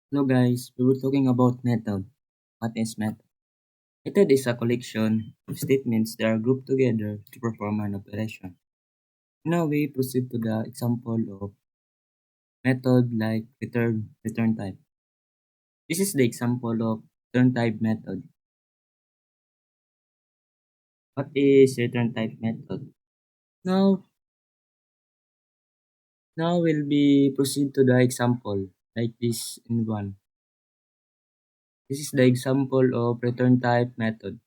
Hello guys, we were talking about method. What is method? Method is a collection of statements that are grouped together to perform an operation. Now we proceed to the example of method like return type. This is the example of return type method. What is return type method? Now now we'll be proceed to the example like this in one. This is the example of return type method.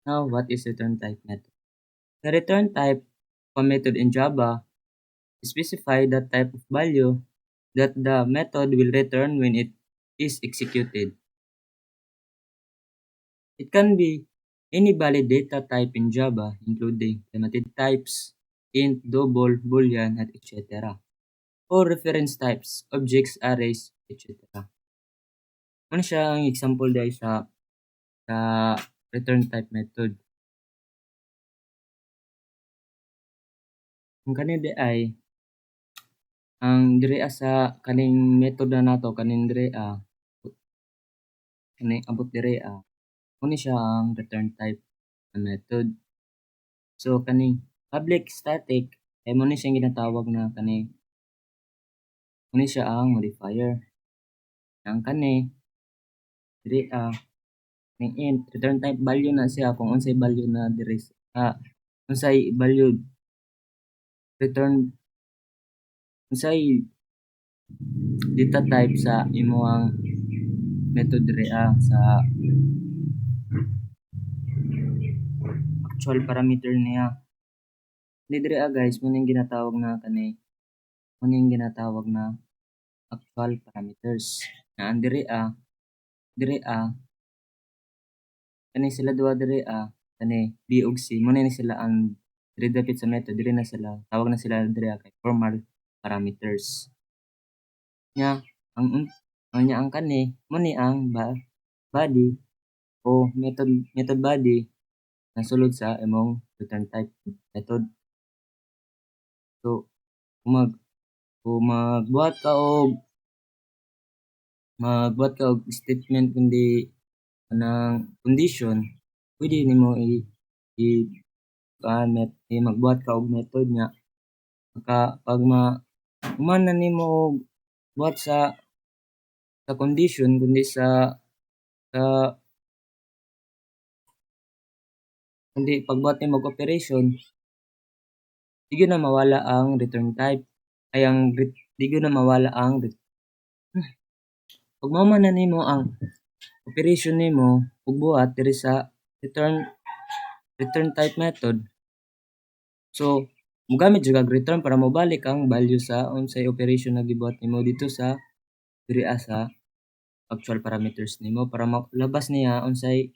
Now what is return type method? The return type of a method in Java specify the type of value that the method will return when it is executed. It can be any valid data type in Java, including limited types, int, double, boolean, and etc. Or reference types, objects, arrays, etc. Ano siya ang example dahil sa return type method? Ang kani di ay ang dire sa kaning method na nato kaning dire kaning abot dire kuni siya ang return type na method. So kaning public static ay mo ni siyang ginatawag na kani siya ang modifier. Ang kani diri ning int return type value na siya kung unsay value na diri unsay value return unsay data type sa imong method diri sa actual parameter niya. Di diri guys mo ning ginatawag na mo ning ginatawag na actual parameters. Na ang diri kani sila duha diri kani B ug C mo ni sila ang diri dapit sa method diri na sila tawag na sila diri kay formal parameters. Nya ang kani mo ni ang body o method body na sulod sa imong return type method. So kung magbuhat ka og statement kundi kanang condition pwede nimo i magbuhat ka og method nga pag human na nimo buhat sa condition kundi sa kundi pagbuhat nimo og operation di gyud na mawala ang return type ay di gyud na mawala ang pag mao man na nimo ang operation nimo ug buhat diri sa return type method. So mogamit jud kag return para mobalik ang value sa unsay operation na gibuhat nimo dito sa diri sa actual parameters nimo para maglabas niya unsay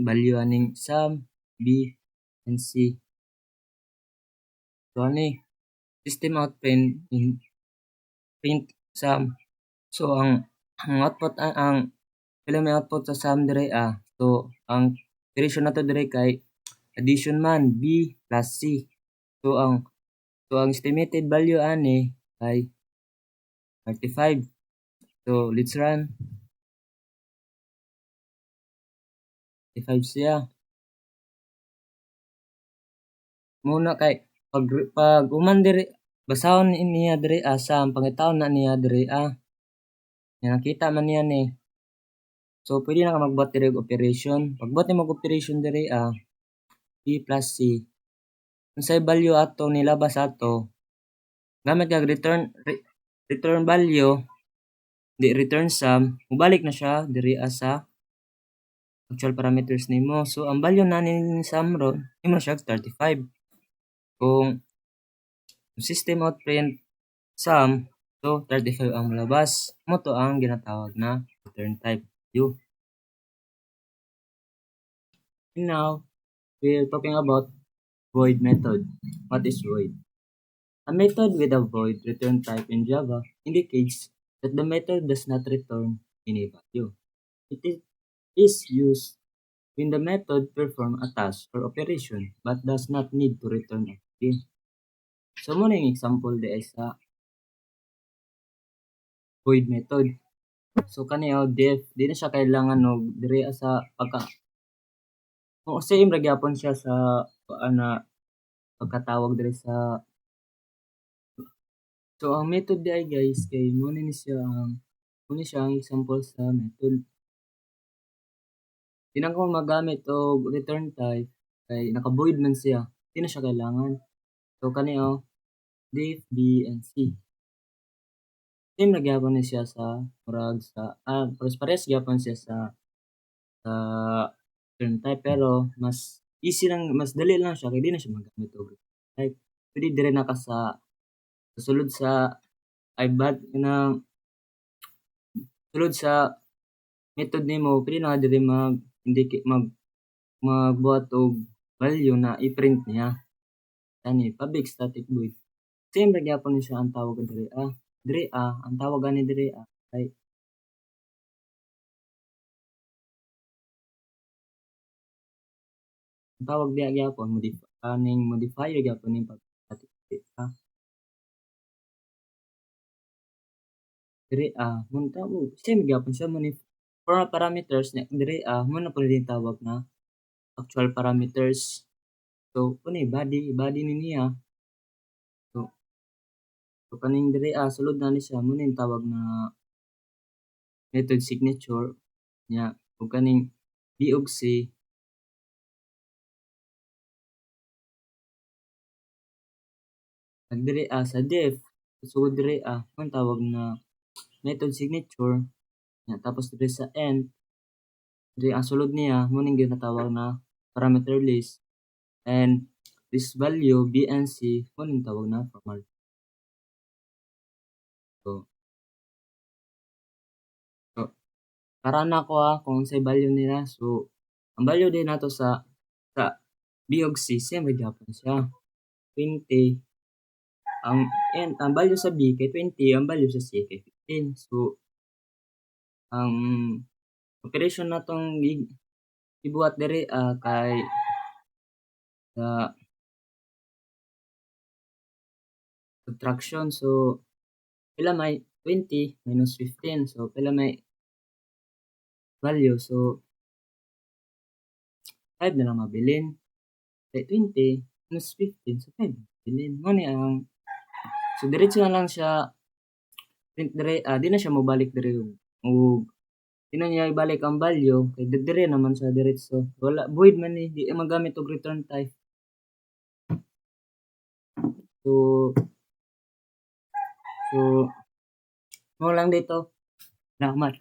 value aning sum, B, and C. So ani system out print sum. So ang output ang pila may output sa sum dire so ang operation nato dire kay addition man B plus C. So ang estimated value ani ay 35. So let's run. 35 siya. Muna kay pag human diri basahon niya diri sum pangitawon na niya diri yan nakita man niya ni. So pwede na ka magbuhat diri og operation. Pagbuhat nimo og operation diri B plus C. Unsay value ato nilabas ato gamit kag return value di return sum mobalik na siya diri sa actual parameters nimo. So ang value na ni sum ron imo siya 35. Kung system out print sum so 35 ang malabas. Mo to ang ginatawag na return type view. And now we're talking about void method. What is void? A method with a void return type in Java indicates that the method does not return any value. It is used when the method performs a task or operation but does not need to return a value. So muna yung example di sa void method. So kani def di na siya kailangan og diri sa kung same ra gyapon siya sa ana pagkatawag diri sa so ang method di ay guys kay mo ni siya ang example sa method. Di na ko magamit og return type kay naka-void man siya. Di na siya kailangan. So kani def B and C. Same ra gyapon ni siya sa murag sa pares gyapon siya sa return type pero mas easy lang mas dali lang siya kay di na siya magamit og return type. Pwede dire na ka sa sulod sa ay bad na sulod sa method nimo pwede na ka diri magbuhat og value na i-print niya. Ani public static void. Same ra gyapon ni siya ang tawag diri ang tawag ani diri ay ang tawag diha gyapon modifier gyapon ning public static void diri mun tawag same gyapon siya for parameters na diri mo na pud din tawag na actual parameters. So kuni body ni niya. So kaning diri sulod na ni siya mo ning tawag na method signature nya ug kaning B ug C ag diri sa def sugod diri mo tawag na method signature nya tapos diri sa end diri ang sulod niya mo ning ginatawag na parameter list and this value B and C mo ning tawag na formal. So, so para na ko kung unsay value nila. So ang value din nato sa B ug C same gyapon siya 20 ang value sa B kay 20 ang value sa C kay 15. So ang operation natong ibuhat diri kay sa subtraction. So pila may 20 minus 15. So pila may value. So 5 na lang mabilin. Kay 20 minus 15. So 5 mabilin. Mo ni ang so diretso na lang siya print diri di na siya mobalik diri ug di na niya ibalik ang value kay dire naman sa diretso. Wala void man ni di magamit og return type. So mo lang dito. Salamat.